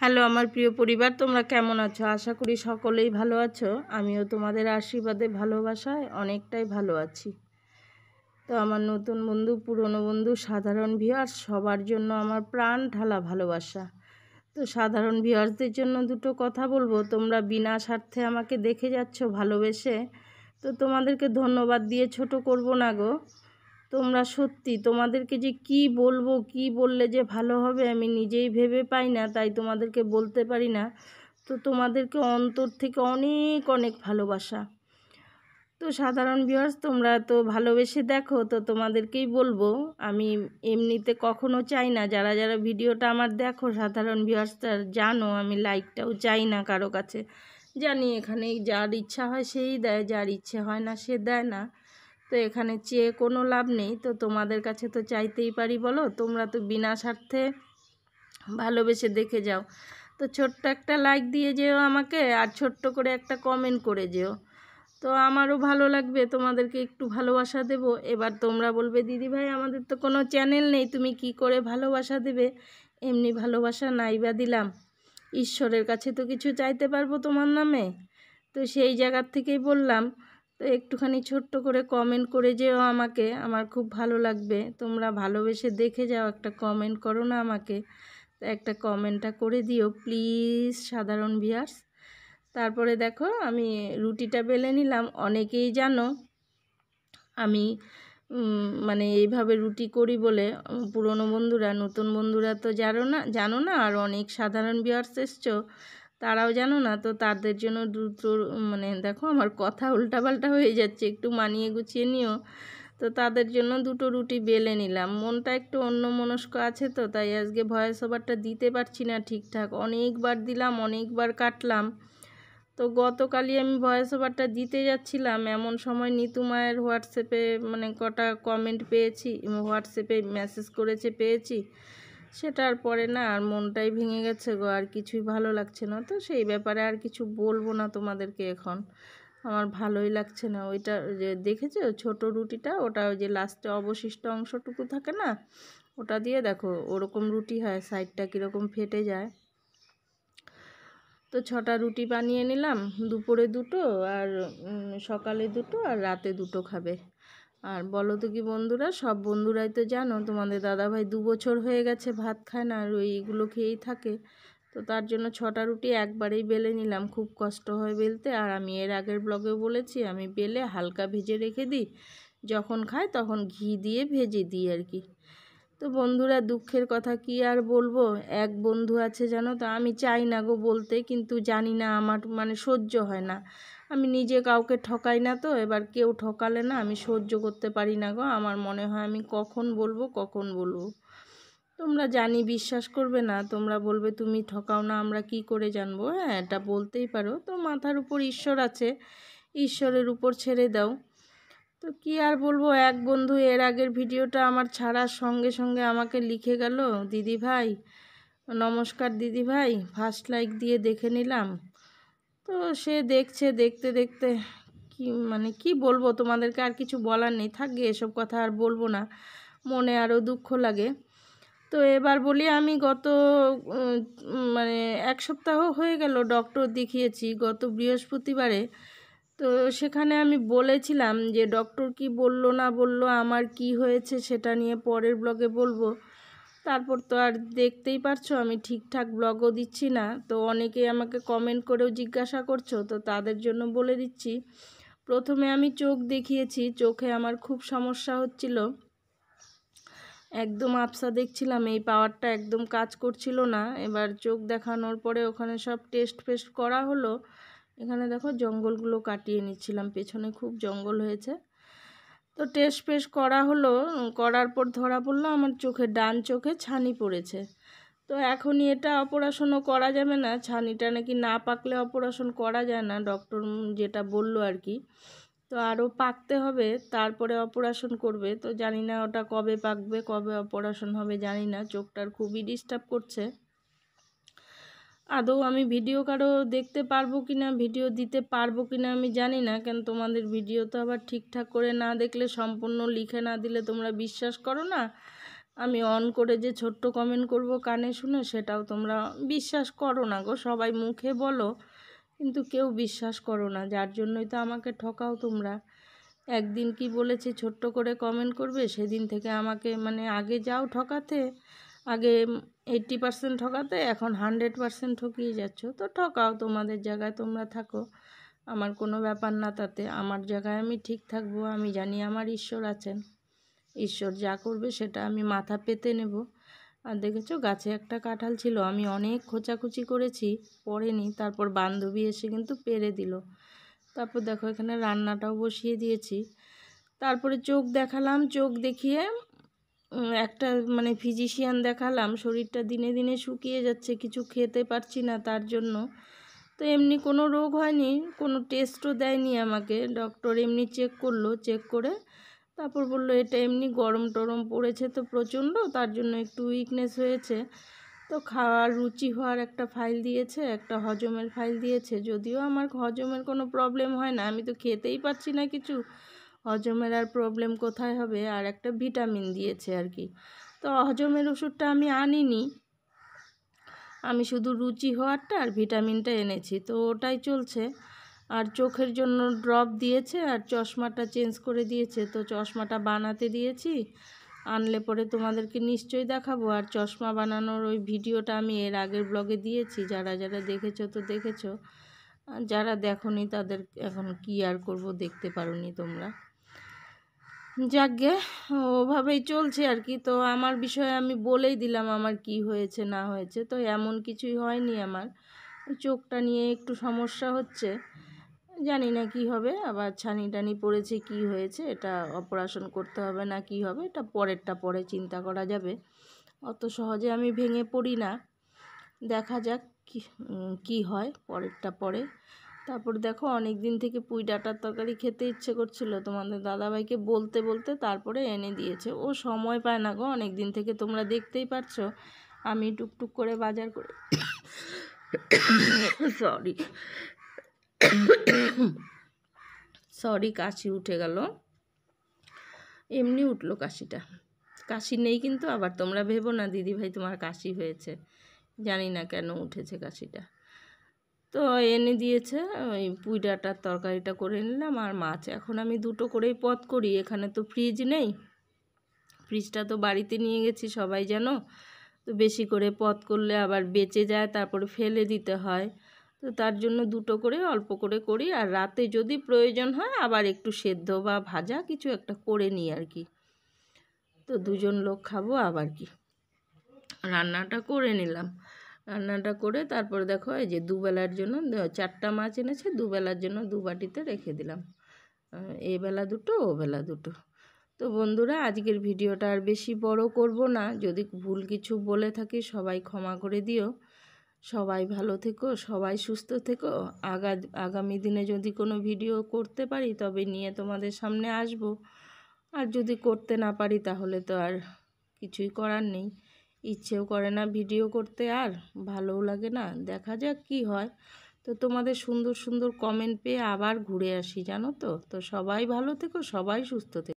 Hello আমার প্রিয় পরিবার, তোমরা কেমন আছো? আশা করি সকলেই ভালো আছো। আমিও তোমাদের আশীর্বাদে ভালোবাসায় অনেকটাই ভালো আছি। তো আমার নতুন বন্ধু, পুরনো বন্ধু, সাধারণ ভিউয়ার্স সবার জন্য আমার প্রাণ ঢালা ভালোবাসা। তো সাধারণ ভিউয়ার্সদের জন্য দুটো কথা বলবো। তোমরা বিনা স্বার্থে আমাকে দেখে যাচ্ছ ভালোবেসে, তো তোমাদেরকে ধন্যবাদ দিয়ে ছোট করব না গো। তোমরা সত্যি, তোমাদেরকে যে কি বলবো, কি বললে যে ভালো হবে আমি নিজেই ভেবে পাই না, তাই তোমাদেরকে বলতে পারি না। তো তোমাদেরকে অন্তর থেকে অনেক অনেক ভালোবাসা। তো সাধারণ ভিউয়ার্স, তোমরা তো ভালোবেসে দেখো, তো তোমাদেরকেই বলবো। আমি এমনিতে কখনো চাই না, যারা যারা ভিডিওটা আমার দেখো সাধারণ ভিউয়ার্সটা জানো, আমি লাইকটাও চাই না কারো কাছে। জানি এখানে যার ইচ্ছা হয় সেই দেয়, যার ইচ্ছে হয় না সে দেয় না। তো এখানে চেয়ে কোনো লাভ নেই। তো তোমাদের কাছে তো চাইতেই পারি, বলো? তোমরা তো বিনা স্বার্থে ভালোবেসে দেখে যাও। তো ছোট্ট একটা লাইক দিয়ে যেও আমাকে, আর ছোট্ট করে একটা কমেন্ট করে যেও। তো আমারও ভালো লাগবে, তোমাদেরকে একটু ভালোবাসা দেব। এবার তোমরা বলবে, দিদিভাই আমাদের তো কোনো চ্যানেল নেই, তুমি কি করে ভালোবাসা দেবে? এমনি ভালোবাসা নাই বা দিলাম, ঈশ্বরের কাছে তো কিছু চাইতে পারবো তোমার নামে। তো সেই জায়গার থেকেই বললাম, তো একটুখানি ছোট্ট করে কমেন্ট করে যেও আমাকে, আমার খুব ভালো লাগবে। তোমরা ভালোবেসে দেখে যাও, একটা কমেন্ট করো না আমাকে? তো একটা কমেন্টটা করে দিও প্লিজ সাধারণ ভিউয়ার্স। তারপরে দেখো আমি রুটিটা বেলে নিলাম। অনেকেই জানো আমি মানে এইভাবে রুটি করি বলে, পুরনো বন্ধুরা, নতুন বন্ধুরা তো জানো না, আর অনেক সাধারণ ভিউয়ার্স এসছো তারাও জানো না। তো তাদের জন্য দুটো, মানে দেখো আমার কথা উল্টাপাল্টা হয়ে যাচ্ছে, একটু মানিয়ে গুছিয়ে নিও। তো তাদের জন্য দুটো রুটি বেলে নিলাম। মনটা একটু অন্যমনস্ক আছে, তো তাই আজকে ভয়েস ওভারটা দিতে পারছি না ঠিকঠাক। অনেকবার দিলাম, অনেকবার কাটলাম। তো গতকালই আমি ভয়েস ওভারটা দিতে যাচ্ছিলাম, এমন সময় নিতু মায়ের হোয়াটসঅ্যাপে মানে কটা কমেন্ট পেয়েছি, হোয়াটসঅ্যাপে মেসেজ করেছে পেয়েছি। সেটার পরে না আর মনটাই ভেঙে গেছে গো, আর কিছুই ভালো লাগছে না। তো সেই ব্যাপারে আর কিছু বলবো না তোমাদেরকে এখন, আমার ভালোই লাগছে না। ওইটা যে দেখেছো ছোট রুটিটা, ওটা ওই যে লাস্টে অবশিষ্ট অংশটুকু থাকে না, ওটা দিয়ে দেখো ওরকম রুটি হয়, সাইডটা কীরকম ফেটে যায়। তো 6টা রুটি বানিয়ে নিলাম, দুপুরে দুটো আর সকালে দুটো আর রাতে দুটো খাবে। আর বলো তো কি বন্ধুরা, সব বন্ধুরাই তো জানো তোমাদের দাদাভাই 2 বছর হয়ে গেছে ভাত খায় না, আর ওইগুলো খেয়েই থাকে। তো তার জন্য 6টা রুটি একবারেই বেলে নিলাম, খুব কষ্ট হয় বেলতে। আর আমি এর আগের ব্লগেও বলেছি, আমি বেলে হালকা ভেজে রেখে দিই, যখন খাই তখন ঘি দিয়ে ভেজে দিই আর কি। তো বন্ধুরা, দুঃখের কথা কি আর বলবো, এক বন্ধু আছে জানো তো, আমি চাই না গো বলতে, কিন্তু জানি না আমার মানে সহ্য হয় না। আমি নিজে কাউকে ঠকাই না, তো এবার কেউ ঠকালে না আমি সহ্য করতে পারি না গো। আমার মনে হয় আমি কখন বলবো কখন বলবো। তোমরা জানি বিশ্বাস করবে না, তোমরা বলবে তুমি ঠকাও না, আমরা কি করে জানবো? হ্যাঁ, এটা বলতেই পারো। তো মাথার উপর ঈশ্বর আছে, ঈশ্বরের উপর ছেড়ে দাও। তো কি আর বলবো, এক বন্ধু এর আগের ভিডিওটা আমার ছাড়ার সঙ্গে সঙ্গে আমাকে লিখে গেল, দিদি ভাই নমস্কার, দিদি ভাই ফার্স্ট লাইক দিয়ে দেখে নিলাম। তো সে দেখছে, দেখতে দেখতে কি মানে কি বলবো তোমাদেরকে, আর কিছু বলার নেই, থাকবে এসব কথা আর বলবো না, মনে আরও দুঃখ লাগে। তো এবার বলি, আমি গত মানে 1 সপ্তাহ হয়ে গেল ডক্টর দেখিয়েছি, গত বৃহস্পতিবারে। তো সেখানে আমি বলেছিলাম যে ডক্টর কি বললো না বললো, আমার কি হয়েছে সেটা নিয়ে পরের ব্লগে বলবো। তারপর তো আর দেখতেই পারছো আমি ঠিকঠাক ব্লগও দিচ্ছি না। তো অনেকেই আমাকে কমেন্ট করেও জিজ্ঞাসা করছো, তো তাদের জন্য বলে দিচ্ছি। প্রথমে আমি চোখ দেখিয়েছি, চোখে আমার খুব সমস্যা হচ্ছিল, একদম আবসা দেখছিলাম, এই পাওয়ারটা একদম কাজ করছিল না। এবার চোখ দেখানোর পরে ওখানে সব টেস্ট ফেস্ট করা হলো। এখানে দেখো জঙ্গলগুলো কাটিয়ে নিচ্ছিলাম, পেছনে খুব জঙ্গল হয়েছে। তো টেস্ট ফেস্ট করা হলো, করার পর ধরা পড়লো আমার চোখে, ডান চোখে ছানি পড়েছে। তো এখনই এটা অপারেশনও করা যাবে না, ছানিটা নাকি না পাকলে অপারেশন করা যায় না, ডক্টর যেটা বললো আর কি। তো আরও পাকতে হবে, তারপরে অপারেশন করবে। তো জানি না ওটা কবে পাকবে, কবে অপারেশন হবে জানি না। চোখটার খুবই ডিস্টার্ব করছে। আদৌ আমি ভিডিও কারো দেখতে পারবো কি না, ভিডিও দিতে পারবো কি না আমি জানি না, কেন তোমাদের ভিডিও তো আবার ঠিকঠাক করে না দেখলে, সম্পূর্ণ লিখে না দিলে তোমরা বিশ্বাস করো না। আমি অন করে যে ছোট্ট কমেন্ট করব কানে শুনে, সেটাও তোমরা বিশ্বাস করো না গো। সবাই মুখে বলো কিন্তু কেউ বিশ্বাস করো না, যার জন্যই তো আমাকে ঠকাও তোমরা। একদিন কি বলেছি ছোট্ট করে কমেন্ট করবে, সেদিন থেকে আমাকে মানে আগে যাও ঠকাতে, আগে 80% ঠকাতে, এখন 100% ঠকিয়ে যাচ্ছ। তো ঠকাও, তোমাদের জায়গায় তোমরা থাকো, আমার কোনো ব্যাপার না তাতে। আমার জায়গায় আমি ঠিক থাকবো, আমি জানি আমার ঈশ্বর আছেন, ঈশ্বর যা করবে সেটা আমি মাথা পেতে নেব। আর দেখেছো গাছে একটা কাঁঠাল ছিল, আমি অনেক খোঁচাখুচি করেছি, পড়েনি, তারপর বান্ধবী এসে কিন্তু পেরে দিল। তারপর দেখো এখানে রান্নাটাও বসিয়ে দিয়েছি। তারপরে চোখ দেখালাম, চোখ দেখিয়ে একটা মানে ফিজিশিয়ান দেখালাম, শরীরটা দিনে দিনে শুকিয়ে যাচ্ছে, কিছু খেতে পারছি না তার জন্য। তো এমনি কোনো রোগ হয়নি, কোনো টেস্টও দেয়নি আমাকে, ডক্টর এমনি চেক করলো, চেক করে তারপর বললো এটা এমনি গরম টরম পড়েছে তো প্রচণ্ড, তার জন্য একটু উইকনেস হয়েছে। তো খাওয়ার রুচি হওয়ার একটা ফাইল দিয়েছে, একটা হজমের ফাইল দিয়েছে। যদিও আমার হজমের কোনো প্রবলেম হয় না, আমি তো খেতেই পারছি না কিছু, হজমের আর প্রবলেম কোথায় হবে। আর একটা ভিটামিন দিয়েছে আর কি। তো হজমের ওষুধটা আমি আনিনি, আমি শুধু রুচি হওয়ারটা আর ভিটামিনটা এনেছি, তো ওটাই চলছে। আর চোখের জন্য ড্রপ দিয়েছে আর চশমাটা চেঞ্জ করে দিয়েছে, তো চশমাটা বানাতে দিয়েছি, আনলে পরে তোমাদেরকে নিশ্চয়ই দেখাবো। আর চশমা বানানোর ওই ভিডিওটা আমি এর আগের ব্লগে দিয়েছি, যারা যারা দেখেছো তো দেখেছো, আর যারা দেখোনি তাদের এখন কি আর করব, দেখতে পারোনি তোমরা। যাকগে, ওভাবেই চলছে আর কি। তো আমার বিষয়ে আমি বলেই দিলাম আমার কি হয়েছে না হয়েছে। তো এমন কিছুই হয়নি, আমার চোখটা নিয়ে একটু সমস্যা হচ্ছে, জানি না কি হবে, আবার ছানি টানি পড়েছে, কি হয়েছে, এটা অপারেশন করতে হবে না কি হবে, এটা পরেরটা পরে চিন্তা করা যাবে, অত সহজে আমি ভেঙে পড়ি না। দেখা যাক কি হয়, পরেরটা পরে। তারপর দেখো অনেক দিন থেকে পুঁই ডাঁটার তরকারি খেতে ইচ্ছে করছিল, তোমাদের দাদাভাইকে বলতে বলতে তারপরে এনে দিয়েছে। ও সময় পায় না গো, অনেক দিন থেকে তোমরা দেখতেই পারছো আমি টুকটুক করে বাজার করে সরি কাশি উঠে গেল, এমনি উঠলো কাশিটা, কাশি নেই কিন্তু, আবার তোমরা ভেবো না দিদিভাই তোমার কাশি হয়েছে, জানি না কেন উঠেছে কাশিটা। তো এনে দিয়েছে, ওই পুঁই ডাঁটার তরকারিটা করে নিলাম আর মাছ। এখন আমি দুটো করেই পদ করি, এখানে তো ফ্রিজ নেই, ফ্রিজটা তো বাড়িতে নিয়ে গেছি সবাই জানো, তো বেশি করে পদ করলে আবার বেঁচে যায়, তারপরে ফেলে দিতে হয়, তো তার জন্য দুটো করে অল্প করে করি। আর রাতে যদি প্রয়োজন হয় আবার একটু সেদ্ধ বা ভাজা কিছু একটা করে নিই আর কি। তো দুজন লোক খাবো, আবার কি, রান্নাটা করে নিলাম। রান্নাটা করে তারপর দেখো এই যে দুবেলার জন্য 4টা মাছ এনেছে, দুবেলার জন্য 2 বাটিতে রেখে দিলাম, এই বেলা দুটো ও বেলা দুটো। তো বন্ধুরা আজকের ভিডিওটা আর বেশি বড় করব না, যদি ভুল কিছু বলে থাকি সবাই ক্ষমা করে দিও। সবাই ভালো থেকো, সবাই সুস্থ থেকো। আগামী দিনে যদি কোনো ভিডিও করতে পারি তবে নিয়ে তোমাদের সামনে আসব, আর যদি করতে না পারি তাহলে তো আর কিছুই করার নেই, ইচ্ছেও করে না ভিডিও করতে, আর ভালোও লাগে না, দেখা যাক কি হয়। তো তোমাদের সুন্দর সুন্দর কমেন্ট পেয়ে আবার ঘুরে আসি জানো তো। তো সবাই ভালো থেকো, সবাই সুস্থ থেকো।